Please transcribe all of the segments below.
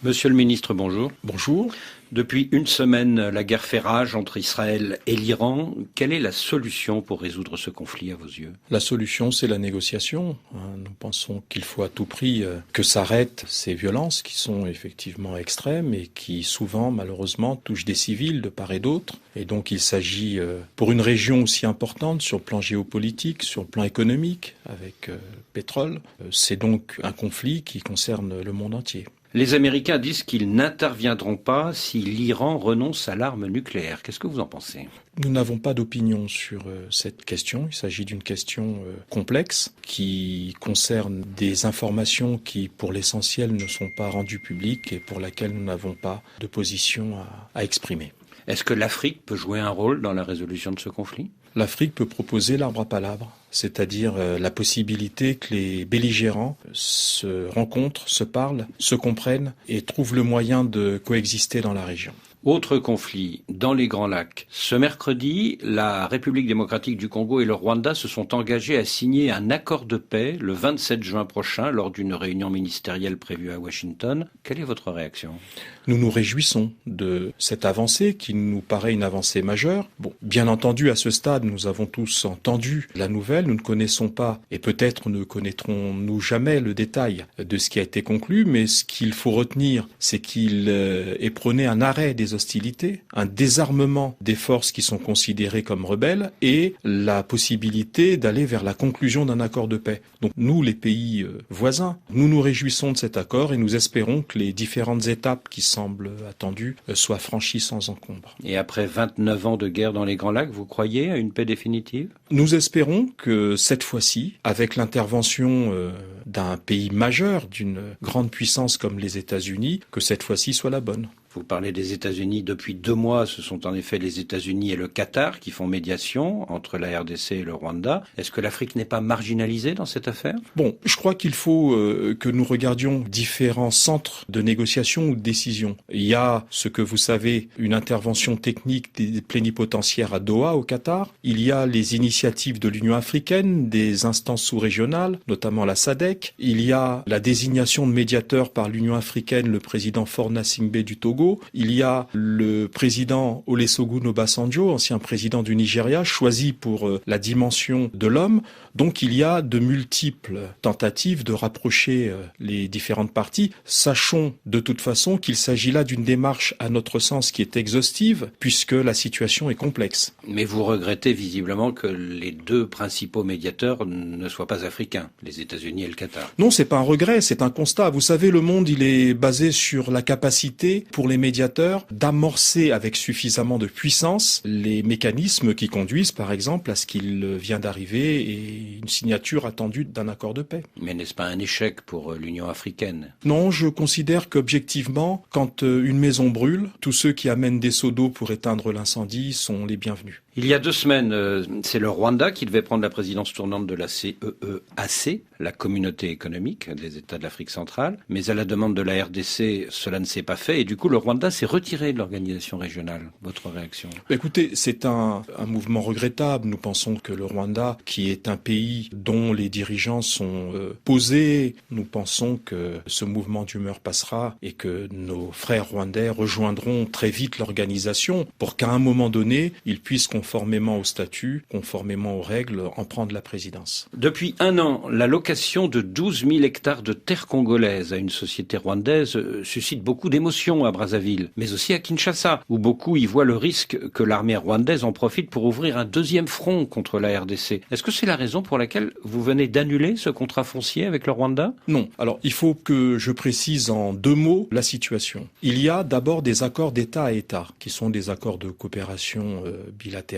Monsieur le ministre, bonjour. Bonjour. Depuis une semaine, la guerre fait rage entre Israël et l'Iran. Quelle est la solution pour résoudre ce conflit à vos yeux ? La solution, c'est la négociation. Nous pensons qu'il faut à tout prix que s'arrêtent ces violences qui sont effectivement extrêmes et qui souvent, malheureusement, touchent des civils de part et d'autre. Et donc il s'agit, pour une région aussi importante sur le plan géopolitique, sur le plan économique, avec pétrole, c'est donc un conflit qui concerne le monde entier. Les Américains disent qu'ils n'interviendront pas si l'Iran renonce à l'arme nucléaire. Qu'est-ce que vous en pensez ? Nous n'avons pas d'opinion sur cette question. Il s'agit d'une question complexe qui concerne des informations qui, pour l'essentiel, ne sont pas rendues publiques et pour laquelle nous n'avons pas de position à exprimer. Est-ce que l'Afrique peut jouer un rôle dans la résolution de ce conflit ? L'Afrique peut proposer l'arbre à palabre, c'est-à-dire la possibilité que les belligérants se rencontrent, se parlent, se comprennent et trouvent le moyen de coexister dans la région. Autre conflit dans les Grands Lacs. Ce mercredi, la République démocratique du Congo et le Rwanda se sont engagés à signer un accord de paix le 27 juin prochain lors d'une réunion ministérielle prévue à Washington. Quelle est votre réaction ? Nous nous réjouissons de cette avancée qui nous paraît une avancée majeure. Bon, bien entendu, à ce stade, nous avons tous entendu la nouvelle. Nous ne connaissons pas, et peut-être ne connaîtrons-nous jamais le détail de ce qui a été conclu, mais ce qu'il faut retenir, c'est qu'il est prôné un arrêt des hostilités, un désarmement des forces qui sont considérées comme rebelles et la possibilité d'aller vers la conclusion d'un accord de paix. Donc nous, les pays voisins, nous nous réjouissons de cet accord et nous espérons que les différentes étapes qui semblent attendues soient franchies sans encombre. Et après 29 ans de guerre dans les Grands Lacs, vous croyez à une paix définitive ? Nous espérons que cette fois-ci, avec l'intervention d'un pays majeur, d'une grande puissance comme les États-Unis, que cette fois-ci soit la bonne. Vous parlez des États-Unis depuis 2 mois. Ce sont en effet les États-Unis et le Qatar qui font médiation entre la RDC et le Rwanda. Est-ce que l'Afrique n'est pas marginalisée dans cette affaire ? Bon, je crois qu'il faut que nous regardions différents centres de négociation ou de décision. Il y a ce que vous savez, une intervention technique des plénipotentiaires à Doha, au Qatar. Il y a les initiatives de l'Union africaine, des instances sous-régionales, notamment la SADC. Il y a la désignation de médiateur par l'Union africaine, le président Faure Gnassingbé du Togo. Il y a le président Olusegun Obasanjo, ancien président du Nigeria, choisi pour la dimension de l'homme. Donc il y a de multiples tentatives de rapprocher les différentes parties. Sachons de toute façon qu'il s'agit là d'une démarche, à notre sens, qui est exhaustive, puisque la situation est complexe. Mais vous regrettez visiblement que les 2 principaux médiateurs ne soient pas africains, les États-Unis et le Qatar. Non, c'est pas un regret, c'est un constat. Vous savez, le monde, il est basé sur la capacité pour les médiateurs d'amorcer avec suffisamment de puissance les mécanismes qui conduisent, par exemple, à ce qu'il vient d'arriver et une signature attendue d'un accord de paix. Mais n'est-ce pas un échec pour l'Union africaine ? Non, je considère qu'objectivement, quand une maison brûle, tous ceux qui amènent des seaux d'eau pour éteindre l'incendie sont les bienvenus. Il y a 2 semaines, c'est le Rwanda qui devait prendre la présidence tournante de la CEEAC, la communauté économique des États de l'Afrique centrale. Mais à la demande de la RDC, cela ne s'est pas fait. Et du coup, le Rwanda s'est retiré de l'organisation régionale. Votre réaction ? Écoutez, c'est un mouvement regrettable. Nous pensons que le Rwanda, qui est un pays dont les dirigeants sont posés, nous pensons que ce mouvement d'humeur passera et que nos frères rwandais rejoindront très vite l'organisation pour qu'à un moment donné, ils puissent conformément au statut, conformément aux règles, en prendre la présidence. Depuis 1 an, la location de 12 000 hectares de terre congolaise à une société rwandaise suscite beaucoup d'émotions à Brazzaville, mais aussi à Kinshasa, où beaucoup y voient le risque que l'armée rwandaise en profite pour ouvrir un 2e front contre la RDC. Est-ce que c'est la raison pour laquelle vous venez d'annuler ce contrat foncier avec le Rwanda ? Non. Alors, il faut que je précise en 2 mots la situation. Il y a d'abord des accords d'État à État, qui sont des accords de coopération bilatérale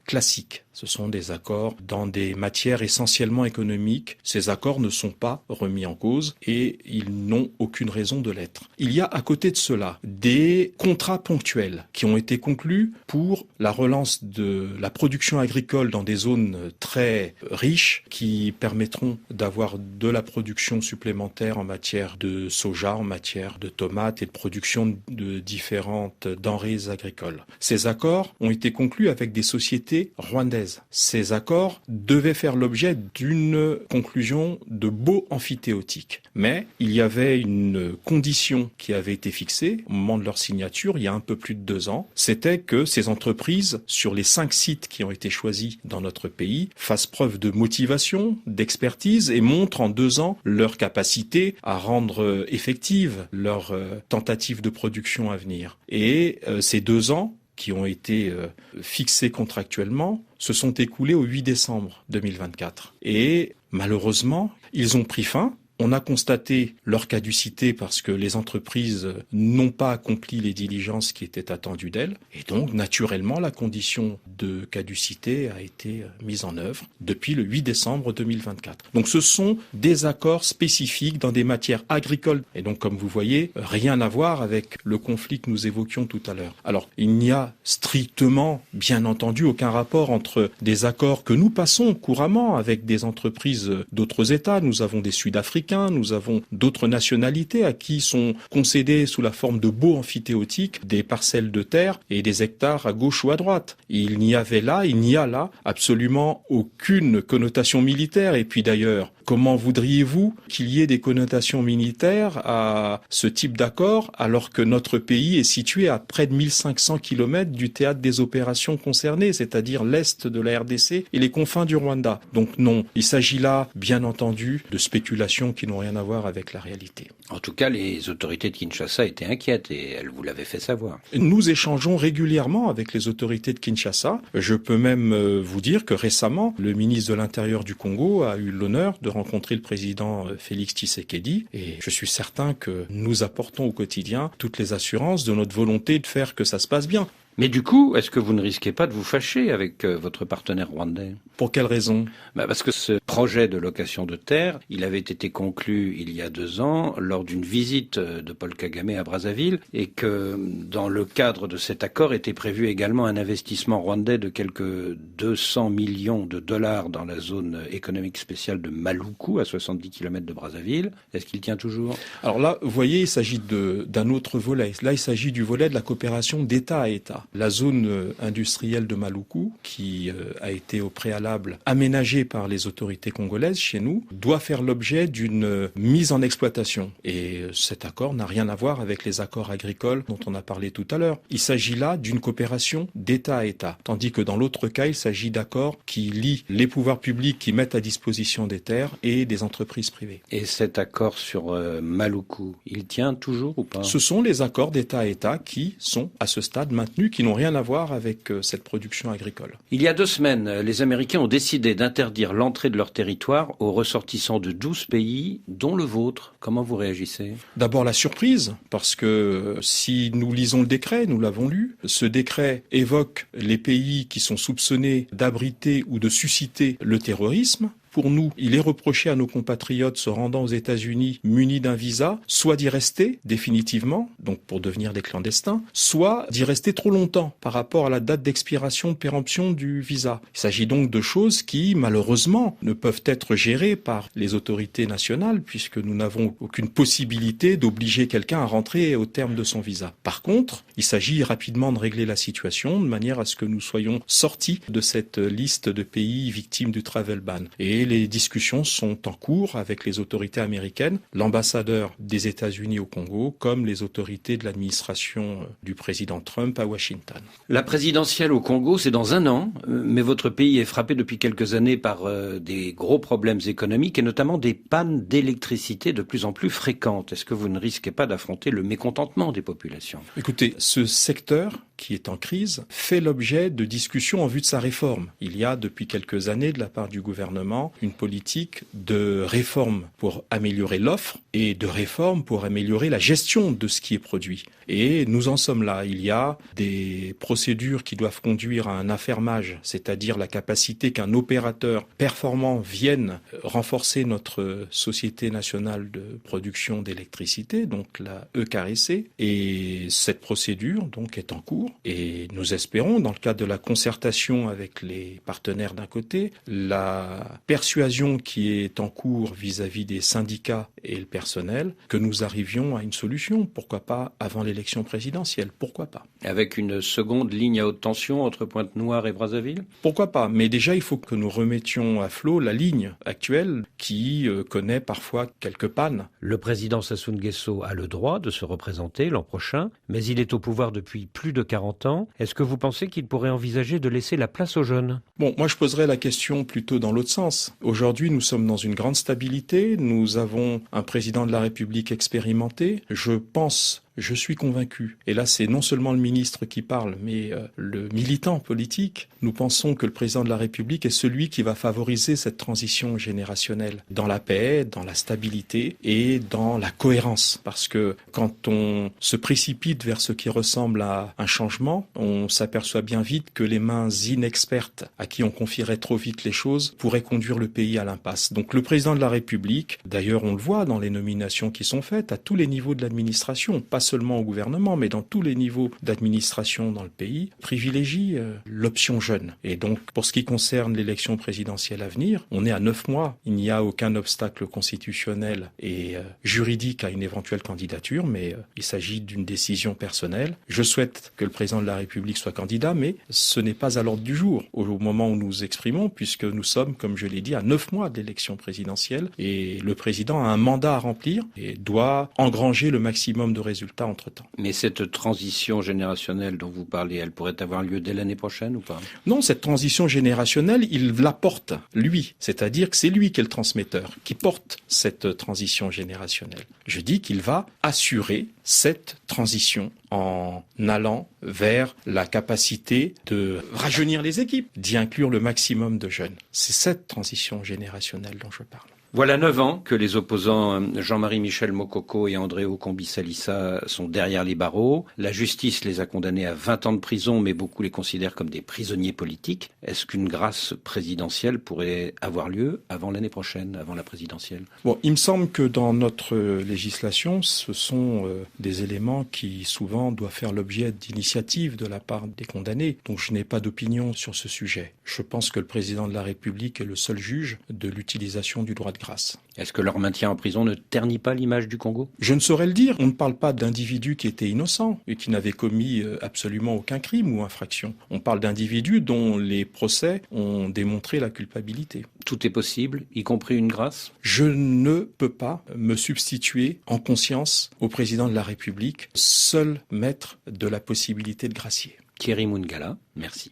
classiques. Ce sont des accords dans des matières essentiellement économiques. Ces accords ne sont pas remis en cause et ils n'ont aucune raison de l'être. Il y a à côté de cela des contrats ponctuels qui ont été conclus pour la relance de la production agricole dans des zones très riches qui permettront d'avoir de la production supplémentaire en matière de soja, en matière de tomates et de production de différentes denrées agricoles. Ces accords ont été conclus avec des sociétés rwandaises rwandaises. Ces accords devaient faire l'objet d'une conclusion de baux amphithéotiques. Mais il y avait une condition qui avait été fixée au moment de leur signature, il y a un peu plus de 2 ans. C'était que ces entreprises, sur les 5 sites qui ont été choisis dans notre pays, fassent preuve de motivation, d'expertise et montrent en 2 ans leur capacité à rendre effective leur tentative de production à venir. Et ces 2 ans qui ont été fixés contractuellement se sont écoulés au 8 décembre 2024. Et malheureusement, ils ont pris fin. On a constaté leur caducité parce que les entreprises n'ont pas accompli les diligences qui étaient attendues d'elles. Et donc, naturellement, la condition de caducité a été mise en œuvre depuis le 8 décembre 2024. Donc, ce sont des accords spécifiques dans des matières agricoles. Et donc, comme vous voyez, rien à voir avec le conflit que nous évoquions tout à l'heure. Alors, il n'y a strictement, bien entendu, aucun rapport entre des accords que nous passons couramment avec des entreprises d'autres États. Nous avons des Sud-Africains, nous avons d'autres nationalités à qui sont concédés sous la forme de baux amphithéotiques des parcelles de terre et des hectares à gauche ou à droite. Il n'y a là absolument aucune connotation militaire. Et puis d'ailleurs, comment voudriez-vous qu'il y ait des connotations militaires à ce type d'accord alors que notre pays est situé à près de 1500 km du théâtre des opérations concernées, c'est-à-dire l'est de la RDC et les confins du Rwanda. Donc non, il s'agit là, bien entendu, de spéculations qui n'ont rien à voir avec la réalité. En tout cas, les autorités de Kinshasa étaient inquiètes et elles vous l'avaient fait savoir. Nous échangeons régulièrement avec les autorités de Kinshasa. Je peux même vous dire que récemment, le ministre de l'Intérieur du Congo a eu l'honneur de rencontrer le président Félix Tshisekedi et je suis certain que nous apportons au quotidien toutes les assurances de notre volonté de faire que ça se passe bien. Mais du coup, est-ce que vous ne risquez pas de vous fâcher avec votre partenaire rwandais ? Pour quelle raison ? Parce que ce projet de location de terre, il avait été conclu il y a 2 ans lors d'une visite de Paul Kagame à Brazzaville et que dans le cadre de cet accord était prévu également un investissement rwandais de quelques 200 millions de dollars dans la zone économique spéciale de Maluku, à 70 km de Brazzaville. Est-ce qu'il tient toujours ? Alors là, vous voyez, il s'agit d'un autre volet. Là, il s'agit du volet de la coopération d'État à État. La zone industrielle de Maluku, qui a été au préalable aménagée par les autorités congolaises chez nous, doit faire l'objet d'une mise en exploitation. Et cet accord n'a rien à voir avec les accords agricoles dont on a parlé tout à l'heure. Il s'agit là d'une coopération d'État à État. Tandis que dans l'autre cas, il s'agit d'accords qui lient les pouvoirs publics qui mettent à disposition des terres et des entreprises privées. Et cet accord sur Maluku, il tient toujours ou pas ? Ce sont les accords d'État à État qui sont à ce stade maintenus, qui n'ont rien à voir avec cette production agricole. Il y a 2 semaines, les Américains ont décidé d'interdire l'entrée de leur territoire aux ressortissants de 12 pays, dont le vôtre. Comment vous réagissez ? D'abord la surprise, parce que si nous lisons le décret, nous l'avons lu, ce décret évoque les pays qui sont soupçonnés d'abriter ou de susciter le terrorisme. Pour nous, il est reproché à nos compatriotes se rendant aux États-Unis munis d'un visa, soit d'y rester définitivement, donc pour devenir des clandestins, soit d'y rester trop longtemps par rapport à la date d'expiration de péremption du visa. Il s'agit donc de choses qui, malheureusement, ne peuvent être gérées par les autorités nationales puisque nous n'avons aucune possibilité d'obliger quelqu'un à rentrer au terme de son visa. Par contre, il s'agit rapidement de régler la situation de manière à ce que nous soyons sortis de cette liste de pays victimes du travel ban. Et les discussions sont en cours avec les autorités américaines, l'ambassadeur des États-Unis au Congo, comme les autorités de l'administration du président Trump à Washington. La présidentielle au Congo, c'est dans 1 an, mais votre pays est frappé depuis quelques années par des gros problèmes économiques et notamment des pannes d'électricité de plus en plus fréquentes. Est-ce que vous ne risquez pas d'affronter le mécontentement des populations ? Écoutez, ce secteur qui est en crise fait l'objet de discussions en vue de sa réforme. Il y a depuis quelques années de la part du gouvernement une politique de réforme pour améliorer l'offre et de réforme pour améliorer la gestion de ce qui est produit. Et nous en sommes là. Il y a des procédures qui doivent conduire à un affermage, c'est-à-dire la capacité qu'un opérateur performant vienne renforcer notre Société nationale de production d'électricité, donc la EKRC. Et cette procédure donc est en cours. Et nous espérons, dans le cadre de la concertation avec les partenaires d'un côté, la persuasion qui est en cours vis-à-vis des syndicats et le personnel personnel, que nous arrivions à une solution. Pourquoi pas avant l'élection présidentielle? Pourquoi pas? Avec une seconde ligne à haute tension entre Pointe-Noire et Brazzaville? Pourquoi pas? Mais déjà, il faut que nous remettions à flot la ligne actuelle qui connaît parfois quelques pannes. Le président Sassou Nguesso a le droit de se représenter l'an prochain, mais il est au pouvoir depuis plus de 40 ans. Est-ce que vous pensez qu'il pourrait envisager de laisser la place aux jeunes? Bon, moi je poserais la question plutôt dans l'autre sens. Aujourd'hui, nous sommes dans une grande stabilité, nous avons un président de la République expérimenté. Je suis convaincu, et là c'est non seulement le ministre qui parle, mais le militant politique, nous pensons que le président de la République est celui qui va favoriser cette transition générationnelle dans la paix, dans la stabilité et dans la cohérence. Parce que quand on se précipite vers ce qui ressemble à un changement, on s'aperçoit bien vite que les mains inexpertes à qui on confierait trop vite les choses pourraient conduire le pays à l'impasse. Donc le président de la République, d'ailleurs on le voit dans les nominations qui sont faites à tous les niveaux de l'administration, pas seulement au gouvernement, mais dans tous les niveaux d'administration dans le pays, privilégie l'option jeune. Et donc, pour ce qui concerne l'élection présidentielle à venir, on est à 9 mois. Il n'y a aucun obstacle constitutionnel et juridique à une éventuelle candidature, mais il s'agit d'une décision personnelle. Je souhaite que le président de la République soit candidat, mais ce n'est pas à l'ordre du jour au moment où nous exprimons, puisque nous sommes, comme je l'ai dit, à 9 mois de l'élection présidentielle et le président a un mandat à remplir et doit engranger le maximum de résultats entre-temps. Mais cette transition générationnelle dont vous parlez, elle pourrait avoir lieu dès l'année prochaine ou pas? Non, cette transition générationnelle, il la porte, lui. C'est-à-dire que c'est lui qui est le transmetteur, qui porte cette transition générationnelle. Je dis qu'il va assurer cette transition en allant vers la capacité de rajeunir les équipes, d'y inclure le maximum de jeunes. C'est cette transition générationnelle dont je parle. Voilà 9 ans que les opposants Jean-Marie Michel Mokoko et Andréo Combi-Salissa sont derrière les barreaux. La justice les a condamnés à 20 ans de prison, mais beaucoup les considèrent comme des prisonniers politiques. Est-ce qu'une grâce présidentielle pourrait avoir lieu avant l'année prochaine, avant la présidentielle? Bon, il me semble que dans notre législation, ce sont des éléments qui souvent doivent faire l'objet d'initiatives de la part des condamnés. Donc je n'ai pas d'opinion sur ce sujet. Je pense que le président de la République est le seul juge de l'utilisation du droit de grâce. Est-ce que leur maintien en prison ne ternit pas l'image du Congo? Je ne saurais le dire. On ne parle pas d'individus qui étaient innocents et qui n'avaient commis absolument aucun crime ou infraction. On parle d'individus dont les procès ont démontré la culpabilité. Tout est possible, y compris une grâce? Je ne peux pas me substituer en conscience au président de la République, seul maître de la possibilité de gracier. Thierry Moungala, merci.